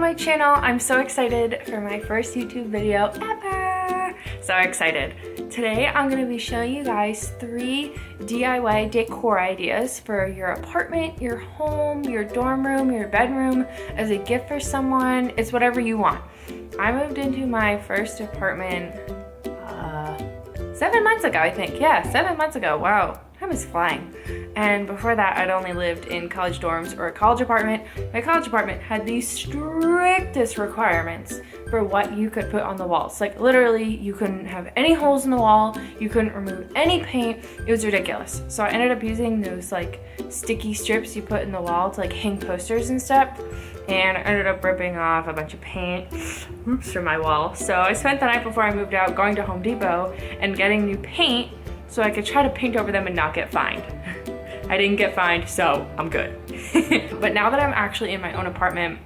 my channel. I'm so excited for my first YouTube video ever. So excited. Today I'm going to be showing you guys 3 DIY decor ideas for your apartment, your home, your dorm room, your bedroom, as a gift for someone. It's whatever you want. I moved into my first apartment 7 months ago, I think. Yeah, 7 months ago. Wow, time is flying. And before that, I'd only lived in college dorms or a college apartment. My college apartment had the strictest requirements for what you could put on the walls. Like literally, you couldn't have any holes in the wall. You couldn't remove any paint. It was ridiculous. So I ended up using those like sticky strips you put in the wall to like hang posters and stuff. And I ended up ripping off a bunch of paint from my wall. So I spent the night before I moved out going to Home Depot and getting new paint so I could try to paint over them and not get fined. I didn't get fined, so I'm good. But now that I'm actually in my own apartment,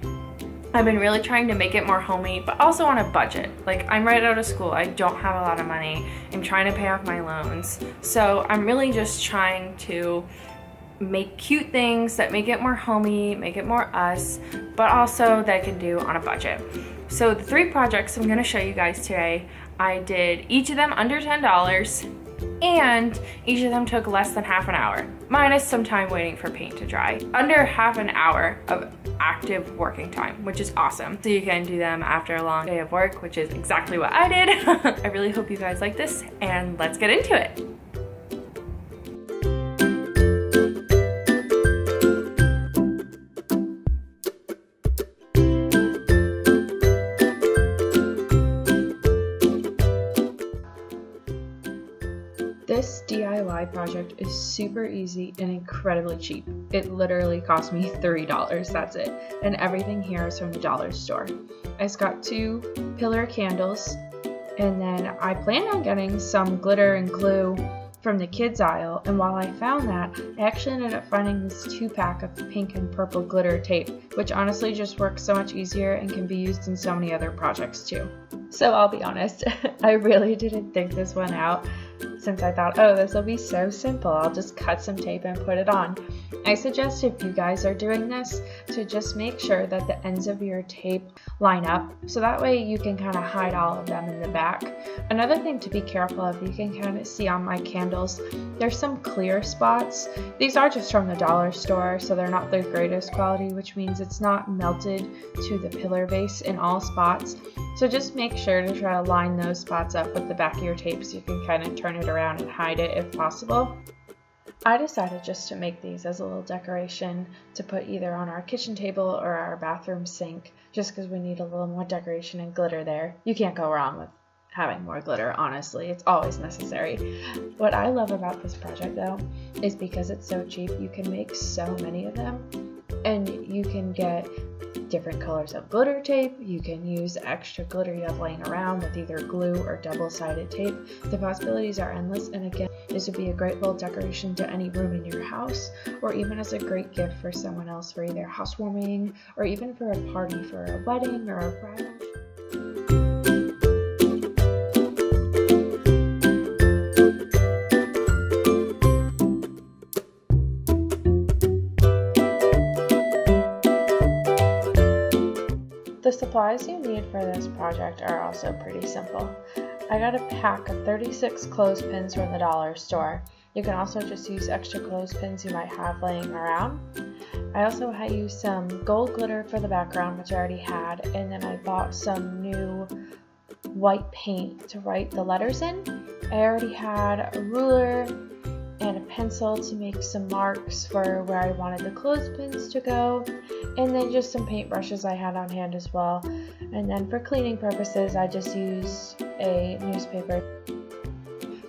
I've been really trying to make it more homey, but also on a budget. Like, I'm right out of school. I don't have a lot of money. I'm trying to pay off my loans. So I'm really just trying to make cute things that make it more homey, make it more us, but also that I can do on a budget. So the 3 projects I'm gonna show you guys today, I did each of them under $10, and each of them took less than half an hour, minus some time waiting for paint to dry. Under half an hour of active working time, which is awesome. So you can do them after a long day of work, which is exactly what I did. I really hope you guys like this, and let's get into it. This DIY project is super easy and incredibly cheap. It literally cost me $3, that's it. And everything here is from the dollar store. I just got 2 pillar candles, and then I planned on getting some glitter and glue from the kids aisle, and while I found that, I actually ended up finding this 2-pack of pink and purple glitter tape, which honestly just works so much easier and can be used in so many other projects too. So I'll be honest, I really didn't think this one out, since I thought, oh, this will be so simple. I'll just cut some tape and put it on. I suggest if you guys are doing this to just make sure that the ends of your tape line up, so that way you can kind of hide all of them in the back. Another thing to be careful of, you can kind of see on my candles, there's some clear spots. These are just from the dollar store, so they're not the greatest quality, which means it's not melted to the pillar base in all spots. So just make sure to try to line those spots up with the back of your tape so you can kind of turn it around and hide it if possible. I decided just to make these as a little decoration to put either on our kitchen table or our bathroom sink, just because we need a little more decoration and glitter there. You can't go wrong with having more glitter, honestly. It's always necessary. What I love about this project though is because it's so cheap, you can make so many of them, and you can get different colors of glitter tape. You can use extra glitter you have laying around with either glue or double-sided tape. The possibilities are endless, and again, this would be a great little decoration to any room in your house, or even as a great gift for someone else for either housewarming or even for a party, for a wedding or a bridal. The supplies you need for this project are also pretty simple. I got a pack of 36 clothespins from the dollar store. You can also just use extra clothespins you might have laying around. I also used some gold glitter for the background, which I already had, and then I bought some new white paint to write the letters in. I already had a ruler and a pencil to make some marks for where I wanted the clothespins to go, and then just some paintbrushes I had on hand as well. And then for cleaning purposes, I just used a newspaper.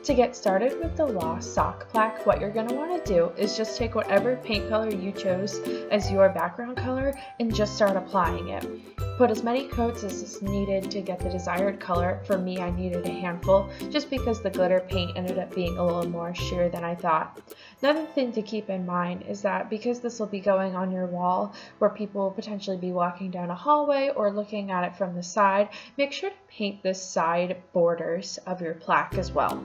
To get started with the lost sock plaque, what you're going to want to do is just take whatever paint color you chose as your background color and just start applying it. Put as many coats as is needed to get the desired color. For me, I needed a handful just because the glitter paint ended up being a little more sheer than I thought. Another thing to keep in mind is that because this will be going on your wall where people will potentially be walking down a hallway or looking at it from the side, make sure to paint the side borders of your plaque as well.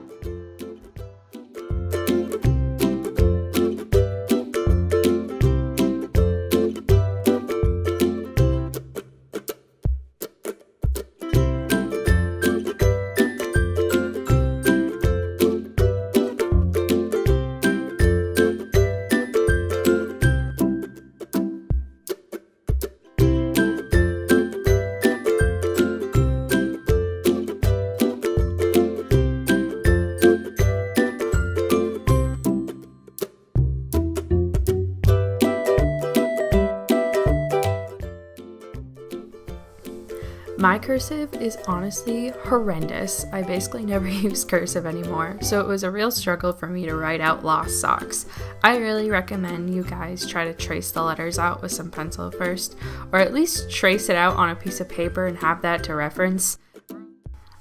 My cursive is honestly horrendous. I basically never use cursive anymore, so it was a real struggle for me to write out lost socks. I really recommend you guys try to trace the letters out with some pencil first, or at least trace it out on a piece of paper and have that to reference.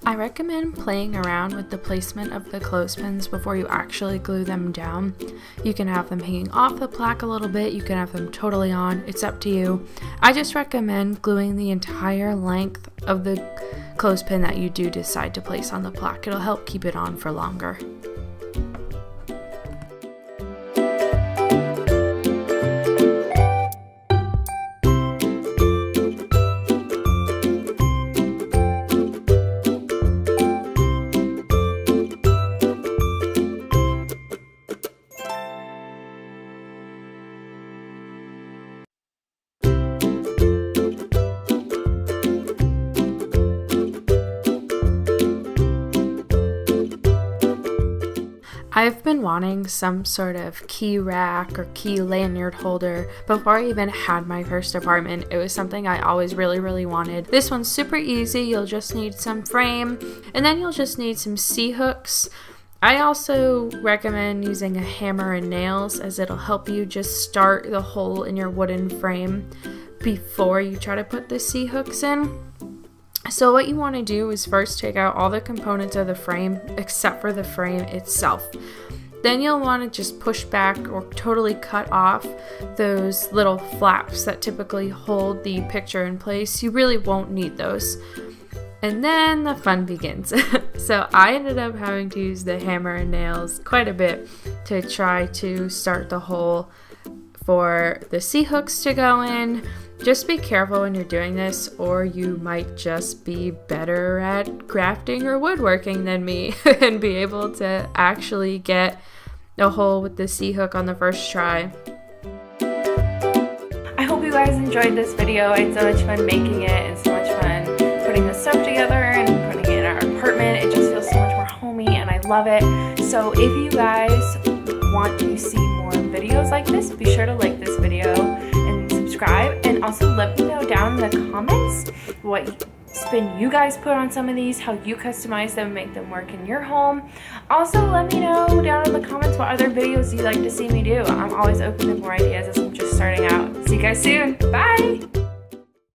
I recommend playing around with the placement of the clothespins before you actually glue them down. You can have them hanging off the plaque a little bit, you can have them totally on, it's up to you. I just recommend gluing the entire length of the clothespin that you do decide to place on the plaque. It'll help keep it on for longer. I've been wanting some sort of key rack or key lanyard holder before I even had my first apartment. It was something I always really wanted. This one's super easy. You'll just need some frame, and then you'll just need some C-hooks. I also recommend using a hammer and nails, as it'll help you just start the hole in your wooden frame before you try to put the C-hooks in. So what you want to do is first take out all the components of the frame except for the frame itself. Then you'll want to just push back or totally cut off those little flaps that typically hold the picture in place. You really won't need those. And then the fun begins. So I ended up having to use the hammer and nails quite a bit to try to start the hole for the C-hooks to go in. Just be careful when you're doing this, or you might just be better at crafting or woodworking than me and be able to actually get a hole with the C-hook on the first try. I hope you guys enjoyed this video. I had so much fun making it and so much fun putting this stuff together and putting it in our apartment. It just feels so much more homey and I love it. So if you guys want to see more videos like this, be sure to like this video and subscribe, and also let me know down in the comments what spin you guys put on some of these, how you customize them, make them work in your home. Also let me know down in the comments what other videos you'd like to see me do. I'm always open to more ideas as I'm just starting out. See you guys soon. Bye!